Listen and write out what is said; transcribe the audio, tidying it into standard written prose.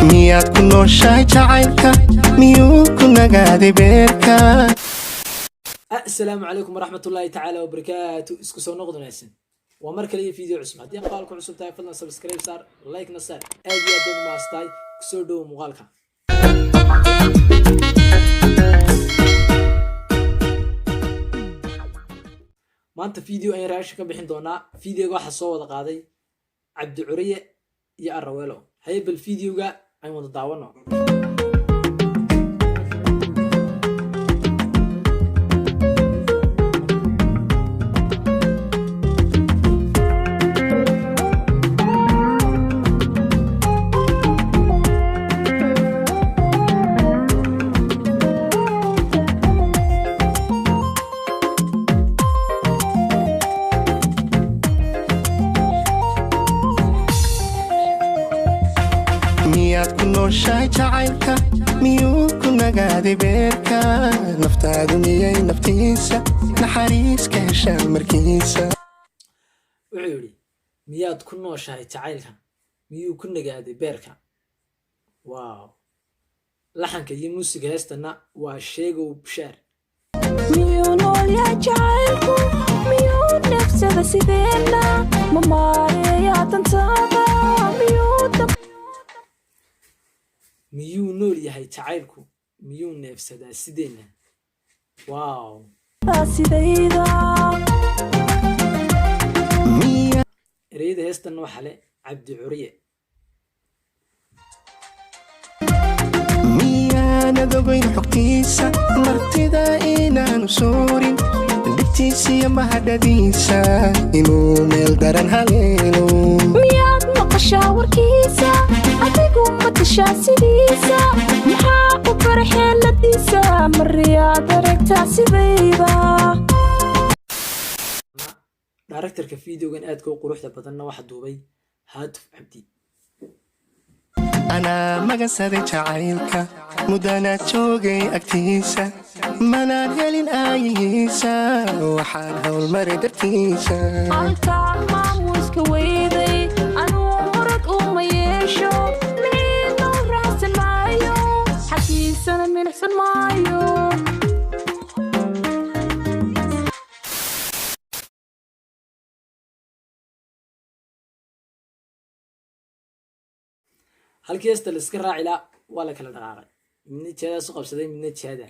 miyaad ku nooshahay jacaylka miyuu ku nagaaday beerka. السلام عليكم ورحمة الله تعالى وبركاته. اسكو سو نقد ناسن ومر كلي فيديو عصب هدي قالكم عصب تاي فضلا سبسكرايب صار لايك نصار ادي ادب ما استاي كسو دو مقالكا maanta video ay raashin ka bixin doonaa videoga waxa soo wada qaaday Cabdi Curiye iyo Arweelo haybal videoga ay wada daawano. miyaad ku nooshahay jacaylka miyuu ku nagaaday beerka. naftaadu miyay naftiisa naxariis ka heshaa markiisa. wuxuu yiri miyaad ku nooshahay jacaylka miyuu ku nagaaday beerka. waaw laxanka iyo muusiga heestana waa sheego bishaar. miyuu nool yahay jacaylku miyuu nafsada sideena mamaaraya tantaada miyuu nool yahay jacaylku miyuu neefsadaa sideena. waaw sidayda ereyada heestan waxa le Cabdi Curiye. miyaanad ogayn xogtiisa martida inaanu suurin dhibtiisiyo mahadhadiisa inuu meel daran haleelo. miyaad maqashaa warkiisa adigu matashaa sidiisa maxaa u bara xeeladiisa mariyaad aragtaa sidayda. directorka videogan aadka u quruxda badanna waxa duubay Haatuf Cabdi. anaa magasaday jacaylka mudana joogay agtiisa manaan helin aayihiisa waxaan howlmaray dartiisa. halkaan maamuuska weyday anuu murag uma yeesho miino raacsan maayo xagiisana milixsan maayo. halkii heesta la iska raaci la waa la kala dhaqaaqay midna jeeda soo qabsaday midna jeeda.